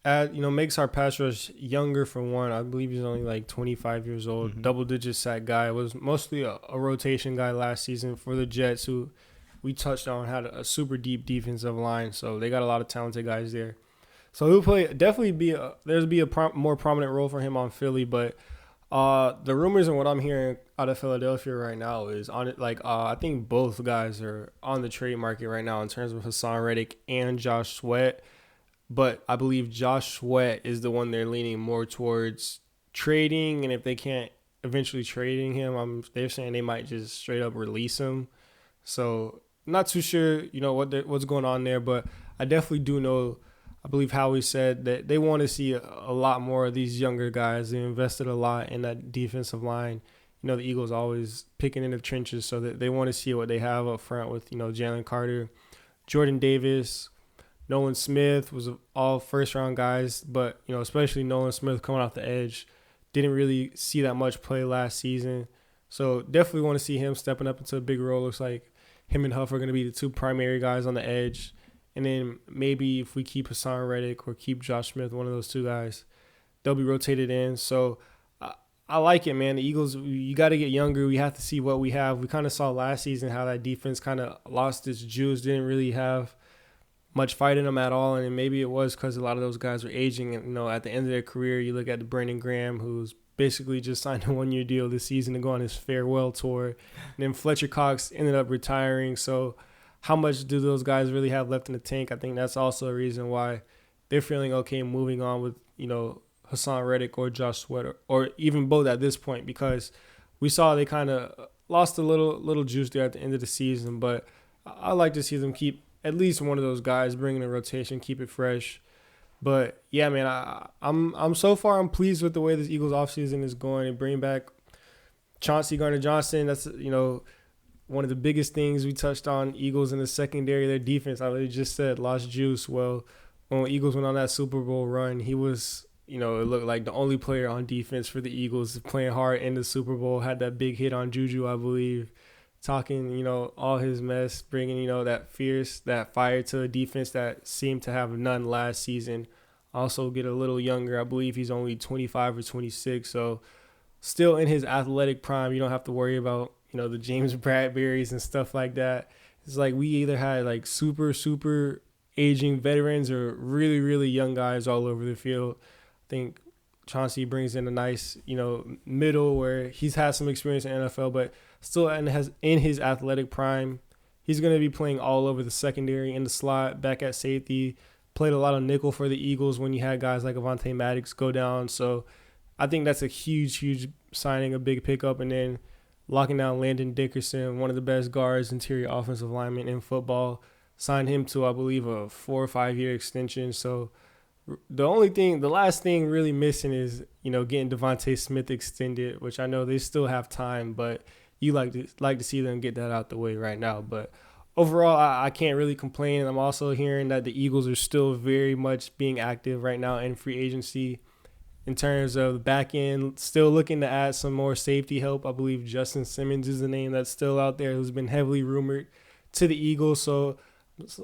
Makes our pass rush younger for one. I believe he's only like 25 years old, double-digit sack guy. Was mostly a rotation guy last season for the Jets, who we touched on had a super deep defensive line. So they got a lot of talented guys there. So he'll definitely be a more prominent role for him on Philly. But the rumors and what I'm hearing out of Philadelphia right now is on it. I think both guys are on the trade market right now in terms of Hassan Reddick and Josh Sweat. But I believe Josh Sweat is the one they're leaning more towards trading. And if they can't eventually trading him, they're saying they might just straight up release him. So not too sure, what's going on there. But I definitely do know, I believe Howie said that they want to see a lot more of these younger guys. They invested a lot in that defensive line. The Eagles always picking in the trenches, so that they want to see what they have up front with, Jalen Carter, Jordan Davis, Nolan Smith was all first-round guys, but, especially Nolan Smith coming off the edge, didn't really see that much play last season. So definitely want to see him stepping up into a big role. Looks like him and Huff are going to be the two primary guys on the edge. And then maybe if we keep Hassan Reddick or keep Josh Smith, one of those two guys, they'll be rotated in. So I like it, man. The Eagles, you got to get younger. We have to see what we have. We kind of saw last season how that defense kind of lost its juice, didn't really have much fight in them at all. And maybe it was because a lot of those guys were aging. And, at the end of their career, you look at the Brandon Graham, who's basically just signed a one-year deal this season to go on his farewell tour. And then Fletcher Cox ended up retiring. So how much do those guys really have left in the tank? I think that's also a reason why they're feeling okay moving on with, Hassan Reddick or Josh Sweat or even both at this point, because we saw they kind of lost a little juice there at the end of the season. But I like to see them keep at least one of those guys, bring in a rotation, keep it fresh. But yeah, man, I'm so far I'm pleased with the way this Eagles offseason is going. And bring back Chauncey Gardner-Johnson. That's one of the biggest things we touched on. Eagles in the secondary, their defense. I just said lost juice. Well, when Eagles went on that Super Bowl run, he was, it looked like the only player on defense for the Eagles, playing hard in the Super Bowl. Had that big hit on Juju, I believe. Talking, all his mess, bringing, that fire to a defense that seemed to have none last season. Also get a little younger. I believe he's only 25 or 26, so still in his athletic prime. You don't have to worry about, the James Bradberries and stuff like that. It's like we either had like super, super aging veterans or really, really young guys all over the field. I think Chauncey brings in a nice, middle where he's had some experience in NFL, but still has in his athletic prime. He's going to be playing all over the secondary, in the slot, back at safety. Played a lot of nickel for the Eagles when you had guys like Avonte Maddox go down. So I think that's a huge, huge signing, a big pickup. And then locking down Landon Dickerson, one of the best guards, interior offensive linemen in football. Signed him to, I believe, a 4 or 5 year extension. So the last thing really missing is, getting Devontae Smith extended, which I know they still have time, but you like to see them get that out the way right now. But overall, I can't really complain. I'm also hearing that the Eagles are still very much being active right now in free agency in terms of the back end, still looking to add some more safety help. I believe Justin Simmons is the name that's still out there, who's been heavily rumored to the Eagles. So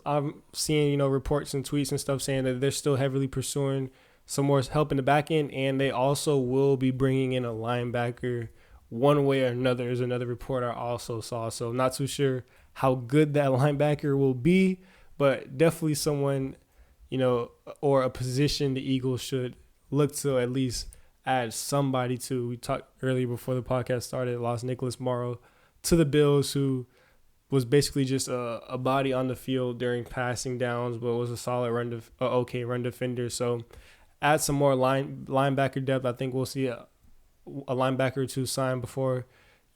I'm seeing, reports and tweets and stuff saying that they're still heavily pursuing some more help in the back end, and they also will be bringing in a linebacker one way or another, is another report I also saw. So I'm not too sure how good that linebacker will be, but definitely someone, or a position the Eagles should look to at least add somebody to. We talked earlier before the podcast started, lost Nicholas Morrow to the Bills, who was basically just a body on the field during passing downs, but was a solid okay run defender. So add some more linebacker depth. I think we'll see a linebacker or two sign before,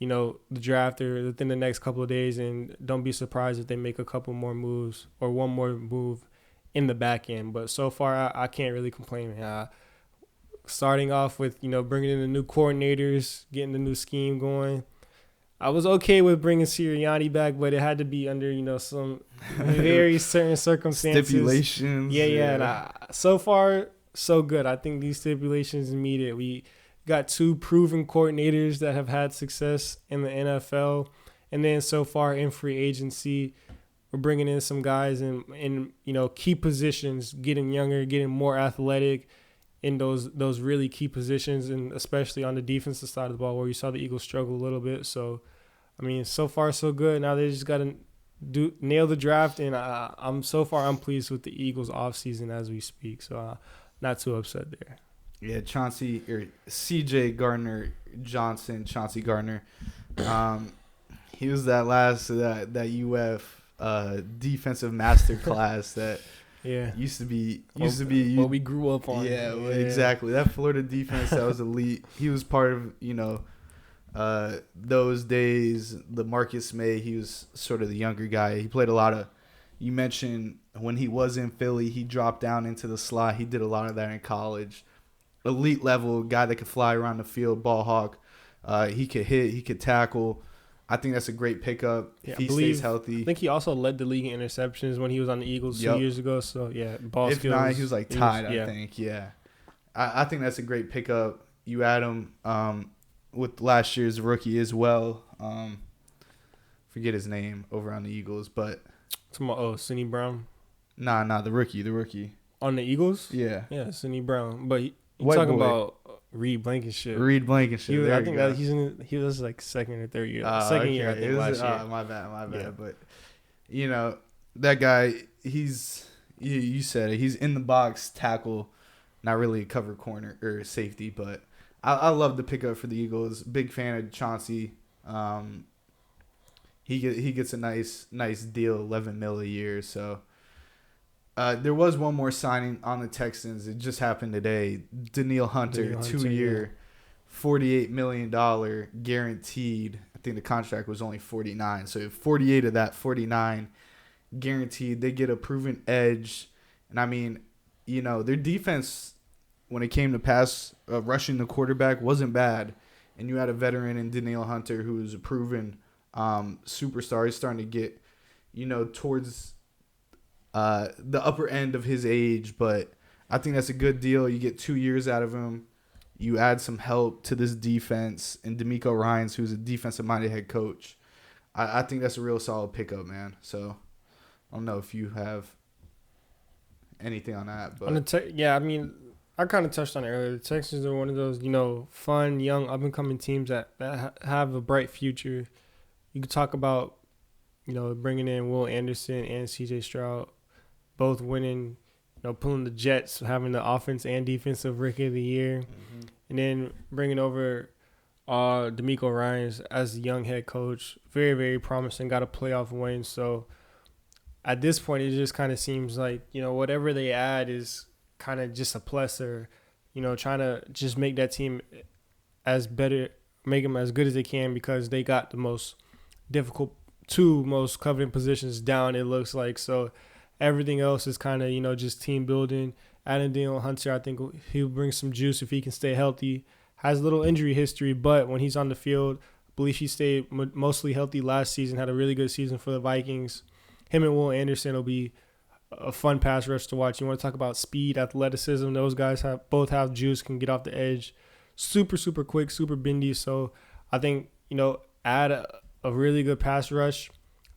the draft or within the next couple of days. And don't be surprised if they make a couple more moves or one more move in the back end. But so far, I can't really complain. starting off with, bringing in the new coordinators, getting the new scheme going. I was okay with bringing Sirianni back, but it had to be under, some very certain circumstances. Stipulations. Yeah. And so far, so good. I think these stipulations meet it. We got 2 proven coordinators that have had success in the NFL. And then so far in free agency, we're bringing in some guys in key positions, getting younger, getting more athletic in those really key positions, and especially on the defensive side of the ball where you saw the Eagles struggle a little bit. So, I mean, so far so good. Now they just got to nail the draft, and I'm pleased with the Eagles offseason as we speak. So, not too upset there. Yeah, CJ Chauncey Gardner. He was that UF defensive master class that used to be what we grew up on. Yeah, exactly. That Florida defense that was elite. He was part of those days. The Marcus May. He was sort of the younger guy. He played a lot of. You mentioned when he was in Philly, he dropped down into the slot. He did a lot of that in college. Elite level guy that could fly around the field, ball hawk. He could hit. He could tackle. I think that's a great pickup if he stays healthy. I think he also led the league in interceptions when he was on the Eagles 2 years ago. So, ball if skills. Not, he was tied, I think. Yeah. I think that's a great pickup. You add him with last year's rookie as well. Forget his name over on the Eagles, but. Cindy Brown? Nah, the rookie. On the Eagles? Yeah. Yeah, Cindy Brown. But you talking about Reed Blankenship. I think he was like second or third year. Second year, I think, last year. My bad. Yeah. But, that guy, you said it. He's in the box tackle, not really a cover corner or safety. But I love the pickup for the Eagles. Big fan of Chauncey. He gets a nice deal, $11 million a year. So there was one more signing on the Texans. It just happened today. Danielle Hunter, 2-year, $48 million guaranteed. I think the contract was only 49. So 48 of that 49 guaranteed. They get a proven edge. And I mean, their defense when it came to pass rushing the quarterback wasn't bad. And you had a veteran in Danielle Hunter who was a proven superstar. He's starting to get, towards the upper end of his age, but I think that's a good deal. You get 2 years out of him. You add some help to this defense, and D'Amico Ryans, who's a defensive-minded head coach. I think that's a real solid pickup, man. So I don't know if you have anything on that, but I kind of touched on it earlier. The Texans are one of those, fun, young, up-and-coming teams that have a bright future. You could talk about, bringing in Will Anderson and C.J. Stroud, both winning, pulling the Jets, having the offense and defensive rookie of the year, and then bringing over D'Amico Ryans as the young head coach. Very, very promising. Got a playoff win. So at this point, it just kind of seems like, whatever they add is kind of just a plus, or, trying to just make that team make them as good as they can, because they got the most difficult 2 most coveted positions down, it looks like. So everything else is kind of, just team building. Adding Danielle Hunter, I think he'll bring some juice if he can stay healthy. Has a little injury history, but when he's on the field, I believe he stayed mostly healthy last season, had a really good season for the Vikings. Him and Will Anderson will be a fun pass rush to watch. You want to talk about speed, athleticism. Those guys both have juice, can get off the edge. Super, super quick, super bendy. So I think, add a really good pass rush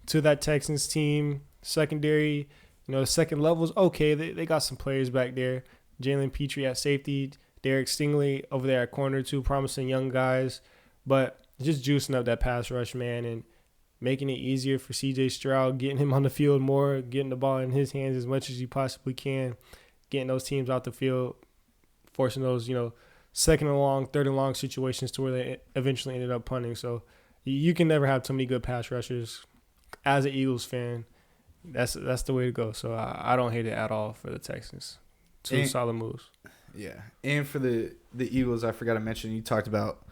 to that Texans team. Secondary, the second level is okay. They got some players back there. Jalen Petrie at safety. Derek Stingley over there at corner, 2 promising young guys. But just juicing up that pass rush, man, and making it easier for C.J. Stroud, getting him on the field more, getting the ball in his hands as much as you possibly can, getting those teams out the field, forcing those, second and long, third and long situations to where they eventually ended up punting. So you can never have too many good pass rushers. As an Eagles fan, that's the way to go. So I don't hate it at all for the Texans. 2 solid moves. Yeah. And for the Eagles, I forgot to mention, you talked about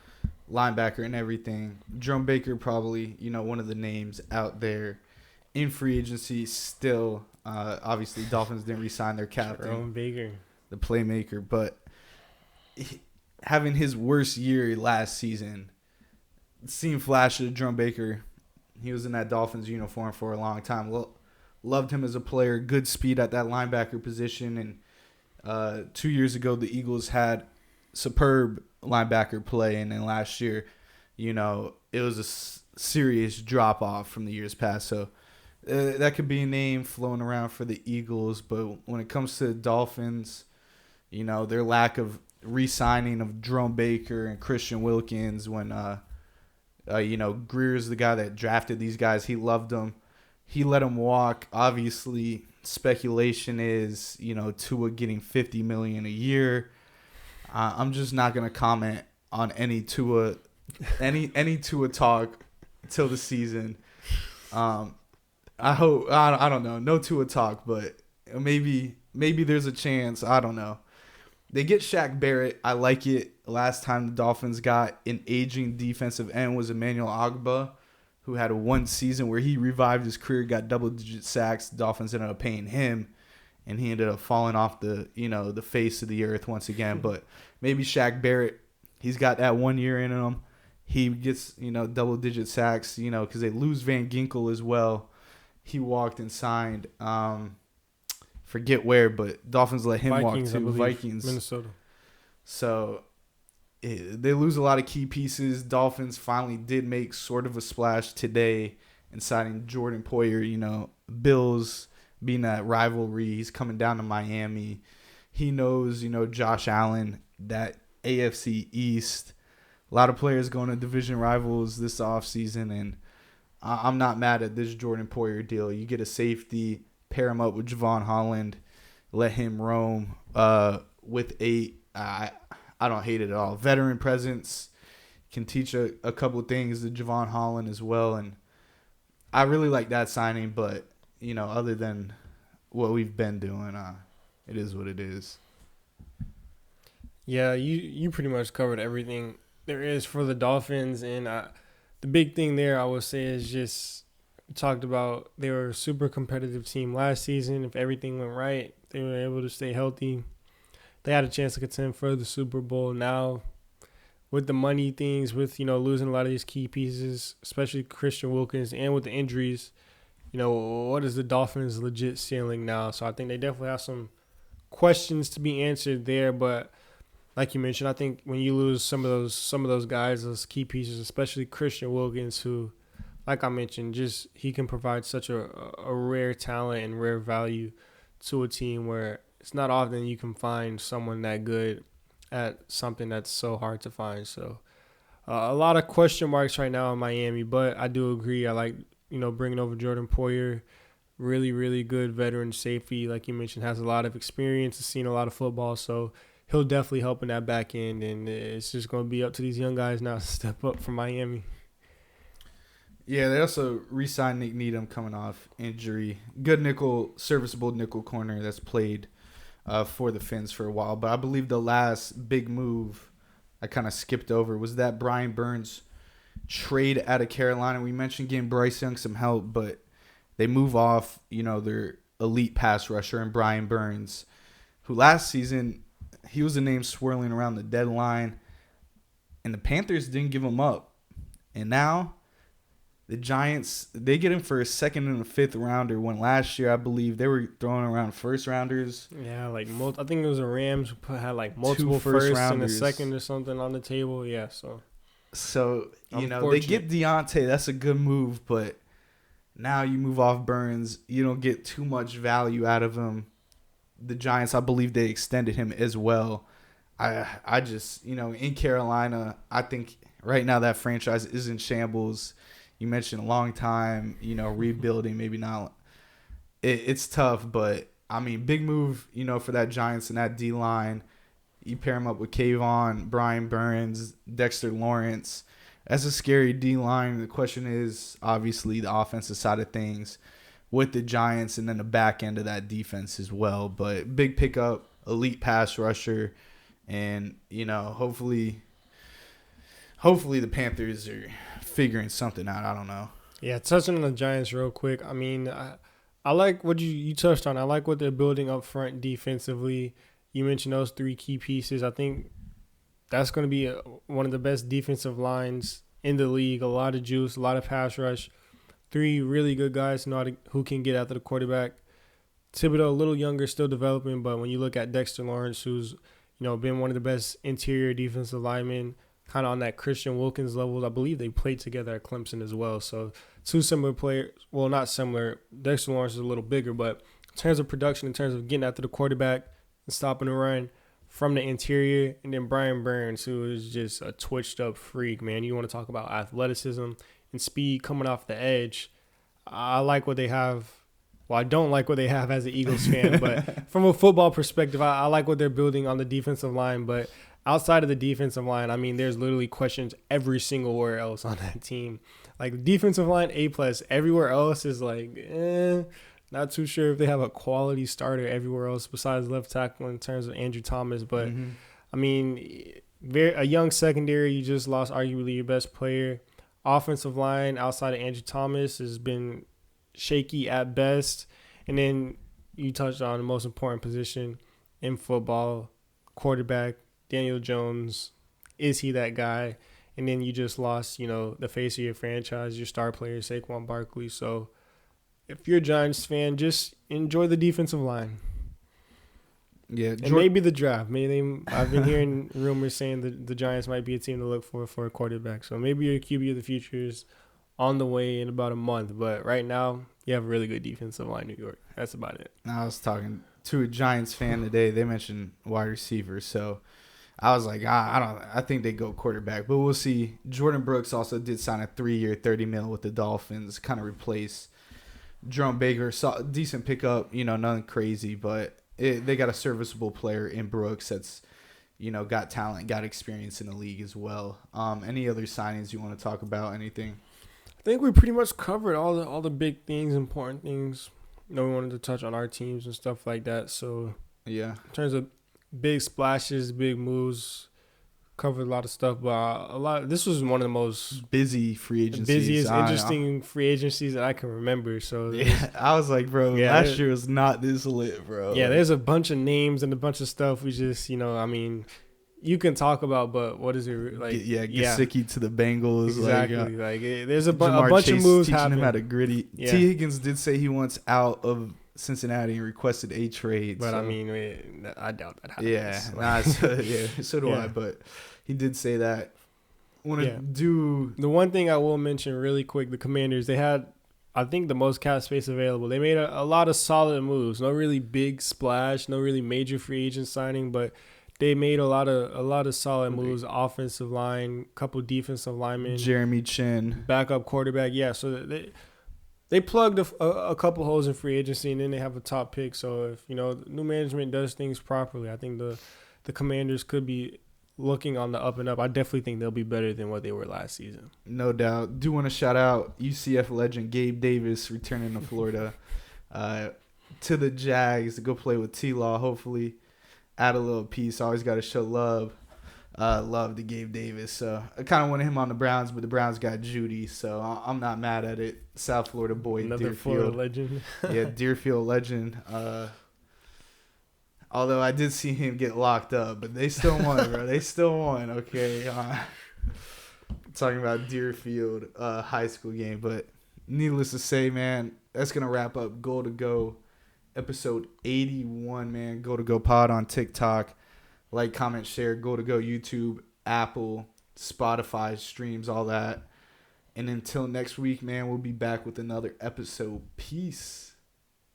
linebacker and everything. Jerome Baker probably, one of the names out there in free agency still. Obviously, Dolphins didn't re-sign their captain. Jerome Baker. The playmaker. But, having his worst year last season. Seeing flashes of Jerome Baker. He was in that Dolphins uniform for a long time. Loved him as a player. Good speed at that linebacker position. And 2 years ago, the Eagles had superb linebacker play. And then last year, it was a serious drop off from the years past. So that could be a name flown around for the Eagles. But when it comes to the Dolphins, their lack of re-signing of Jerome Baker and Christian Wilkins when Greer's the guy that drafted these guys. He loved them. He let them walk. Obviously, speculation is, Tua getting $50 million a year. I'm just not gonna comment on any Tua talk till the season. I hope I don't know. No Tua talk, but maybe there's a chance. I don't know. They get Shaq Barrett. I like it. Last time the Dolphins got an aging defensive end was Emmanuel Ogbah, who had one season where he revived his career, got double-digit sacks. The Dolphins ended up paying him, and he ended up falling off the face of the earth once again. But maybe Shaq Barrett, he's got that 1 year in him. He gets double-digit sacks, because they lose Van Ginkel as well. He walked and signed. Forget where, but Dolphins let him walk too. Vikings, Minnesota. So they lose a lot of key pieces. Dolphins finally did make sort of a splash today in signing Jordan Poyer. Bills being that rivalry, he's coming down to Miami. He knows, Josh Allen, that AFC East. A lot of players going to division rivals this offseason, and I'm not mad at this Jordan Poyer deal. You get a safety, pair him up with Javon Holland, let him roam with I don't hate it at all. Veteran presence, can teach a couple of things to Javon Holland as well. And I really like that signing, but, other than what we've been doing, it is what it is. Yeah, you pretty much covered everything there is for the Dolphins. And the big thing there, I would say, is just talked about they were a super competitive team last season. If everything went right, they were able to stay healthy. They had a chance to contend for the Super Bowl. Now, with the money things, with losing a lot of these key pieces, especially Christian Wilkins, and with the injuries, what is the Dolphins' legit ceiling now? So I think they definitely have some questions to be answered there. But like you mentioned, I think when you lose some of those guys, those key pieces, especially Christian Wilkins, who, like I mentioned, just he can provide such a rare talent and rare value to a team where it's not often you can find someone that good at something that's so hard to find. So a lot of question marks right now in Miami, but I do agree. I like, bringing over Jordan Poyer, really, really good veteran safety. Like you mentioned, has a lot of experience, has seen a lot of football. So he'll definitely help in that back end. And it's just going to be up to these young guys now to step up for Miami. Yeah, they also re-signed Nick Needham coming off injury. Good serviceable nickel corner that's played for the Fins for a while. But I believe the last big move I kind of skipped over was that Brian Burns trade out of Carolina. We mentioned getting Bryce Young some help, but they move off, their elite pass rusher and Brian Burns, who last season, he was a name swirling around the deadline, and the Panthers didn't give him up. And now the Giants, they get him for a second and a fifth rounder, when last year I believe they were throwing around first rounders. Yeah, I think it was the Rams who had multiple firsts and a second or something on the table. Yeah, so they get Deontay. That's a good move, but now you move off Burns. You don't get too much value out of him. The Giants, I believe they extended him as well. I just, in Carolina, I think right now that franchise is in shambles. You mentioned a long time, rebuilding, maybe not. It's tough, but, big move, for that Giants and that D-line. You pair him up with Kayvon, Brian Burns, Dexter Lawrence. That's a scary D-line. The question is, obviously, the offensive side of things with the Giants and then the back end of that defense as well. But big pickup, elite pass rusher, and, hopefully the Panthers are figuring something out. I don't know. Yeah, touching on the Giants real quick. I like what you touched on. I like what they're building up front defensively. You mentioned those three key pieces. I think that's going to be one of the best defensive lines in the league. A lot of juice, a lot of pass rush. 3 really good guys who can get after the quarterback. Thibodeau, a little younger, still developing, but when you look at Dexter Lawrence, who's been one of the best interior defensive linemen, kind of on that Christian Wilkins level. I believe they played together at Clemson as well. So 2 similar players. Well, not similar. Dexter Lawrence is a little bigger, but in terms of production, in terms of getting after the quarterback and stopping the run from the interior, and then Brian Burns, who is just a twitched up freak, man. You want to talk about athleticism and speed coming off the edge. I like what they have. Well, I don't like what they have as an Eagles fan, but from a football perspective, I like what they're building on the defensive line. But outside of the defensive line, I mean, there's literally questions every single where else on that team. Like, defensive line, A+. Everywhere else is like, not too sure if they have a quality starter everywhere else besides left tackle in terms of Andrew Thomas. But, I mean, a young secondary, you just lost arguably your best player. Offensive line outside of Andrew Thomas has been shaky at best. And then you touched on the most important position in football, quarterback, Daniel Jones. Is he that guy? And then you just lost, the face of your franchise, your star player, Saquon Barkley. So if you're a Giants fan, just enjoy the defensive line. Yeah, and maybe the draft. I've been hearing rumors saying that the Giants might be a team to look for a quarterback. So maybe your QB of the future is on the way in about a month. But right now, you have a really good defensive line, New York. That's about it. I was talking to a Giants fan today. They mentioned wide receiver, so I was like, I think they go quarterback, but we'll see. Jordan Brooks also did sign a 3-year, $30 million with the Dolphins, kind of replace Jerome Baker. Saw decent pickup, nothing crazy, but they got a serviceable player in Brooks that's, got talent, got experience in the league as well. Any other signings you want to talk about? Anything? I think we pretty much covered all the big things, important things. We wanted to touch on our teams and stuff like that. So yeah, in terms of big splashes, big moves, covered a lot of stuff. But this was one of the most busy free agencies, busiest, interesting free agencies that I can remember. So yeah, I was like, bro, last year was not this lit, bro. Yeah, there's a bunch of names and a bunch of stuff. We just, you can talk about, but what is it like? Gesicki to the Bengals. Exactly. There's a bunch of moves happening. Him how to gritty. Yeah. T. Higgins did say he wants out of Cincinnati and requested a trade. But I doubt that happens. Yeah, so do I. But he did say that. The one thing I will mention really quick: the Commanders. They had, I think, the most cap space available. They made a lot of solid moves. No really big splash. No really major free agent signing, but they made a lot of solid moves. Offensive line, couple defensive linemen, Jeremy Chin, backup quarterback. Yeah, so they plugged a couple holes in free agency, and then they have a top pick. So if new management does things properly, I think the Commanders could be looking on the up and up. I definitely think they'll be better than what they were last season. No doubt. Do want to shout out UCF legend Gabe Davis returning to Florida to the Jags to go play with T-Law. Hopefully add a little piece. Always got to show love to Gabe Davis. So I kind of wanted him on the Browns, but the Browns got Judy, so I'm not mad at it. South Florida boy, another Deerfield. Florida legend. Yeah, Deerfield legend. Although I did see him get locked up, but they still won, bro. They still won, okay? Talking about Deerfield high school game. But needless to say, man, that's going to wrap up Goal to Go, episode 81, man. Goal to Go pod on TikTok. Like, comment, share. Goal to Go YouTube, Apple, Spotify, streams, all that. And until next week, man, we'll be back with another episode. Peace.